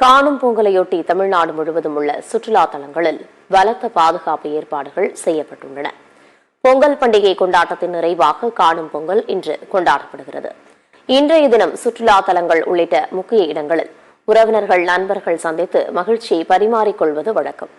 காணும் பொங்கலையொட்டி தமிழ்நாடு முழுவதும் உள்ள சுற்றுலா தலங்களில் பலத்த பாதுகாப்பு ஏற்பாடுகள் செய்யப்பட்டுள்ளன. பொங்கல் பண்டிகை கொண்டாட்டத்தின் நிறைவாக காணும் பொங்கல் இன்று கொண்டாடப்படுகிறது. இன்றைய தினம் சுற்றுலா தலங்கள் உள்ளிட்ட முக்கிய இடங்களில் உறவினர்கள், நண்பர்கள் சந்தித்து மகிழ்ச்சியை பரிமாறிக்கொள்வது வழக்கம்.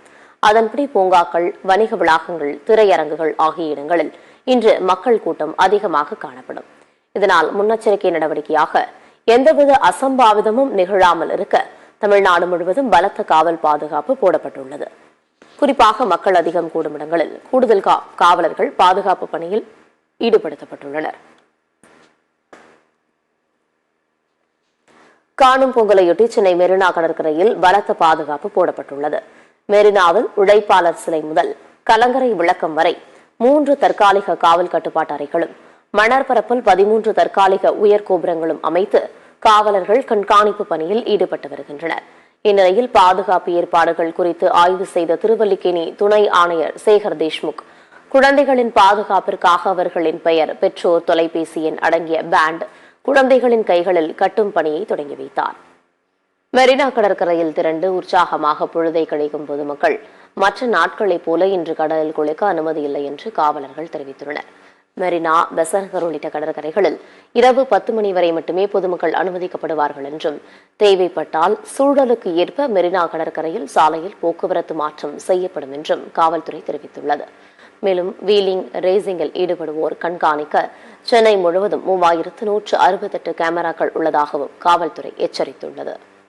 அதன்படி பூங்காக்கள், வணிக வளாகங்கள், திரையரங்குகள் ஆகிய இடங்களில் இன்று மக்கள் கூட்டம் அதிகமாக காணப்படும். இதனால் முன்னெச்சரிக்கை நடவடிக்கையாக எந்தவித அசம்பாவிதமும் நிகழாமல் இருக்க தமிழ்நாடு முழுவதும் பலத்த காவல் பாதுகாப்பு போடப்பட்டுள்ளது. குறிப்பாக மக்கள் அதிகம் கூடும் இடங்களில் கூடுதல் காவலர்கள் பாதுகாப்பு பணியில் ஈடுபடுத்தப்பட்டுள்ளனர். காணும் பொங்கலையொட்டி சென்னை மெரினா கடற்கரையில் பலத்த பாதுகாப்பு போடப்பட்டுள்ளது. மெரினாவில் உழைப்பாளர் சிலை முதல் கலங்கரை விளக்கம் வரை 3 தற்காலிக காவல் கட்டுப்பாட்டு அறைகளும், மணற்பரப்பில் 13 தற்காலிக உயர்கோபுரங்களும் அமைத்து காவலர்கள் கண்காணிப்பு பணியில் ஈடுபட்டு வருகின்றனர். இந்நிலையில் பாதுகாப்பு ஏற்பாடுகள் குறித்து ஆய்வு செய்த திருவல்லிக்கேணி துணை ஆணையர் சேகர் தேஷ்முக் குழந்தைகளின் பாதுகாப்பிற்காக அவர்களின் பெயர், பெற்றோர், தொலைபேசி எண் அடங்கிய பேண்ட் குழந்தைகளின் கைகளில் கட்டும் பணியை தொடங்கி வைத்தார். மெரினா கடற்கரையில் திரண்டு உற்சாகமாக பொழுதை கழிக்கும் பொதுமக்கள் மற்ற நாட்களைப் போல இன்று கடலில் குளிக்க அனுமதி இல்லை என்று காவலர்கள் தெரிவித்துள்ளனர். மெரினா, பெசன்ட்நகர் உள்ளிட்ட கடற்கரைகளில் இரவு 10 மணி வரை மட்டுமே பொதுமக்கள் அனுமதிக்கப்படுவார்கள் என்றும், தேவைப்பட்டால் சூழலுக்கு ஏற்ப மெரினா கடற்கரையில் சாலையில் போக்குவரத்து மாற்றம் செய்யப்படும் என்றும் காவல்துறை தெரிவித்துள்ளது. மேலும் வீலிங், ரேசிங்கில் ஈடுபடுவோர் கண்காணிக்க சென்னை முழுவதும் 3168 கேமராக்கள் உள்ளதாகவும் காவல்துறை எச்சரித்துள்ளது.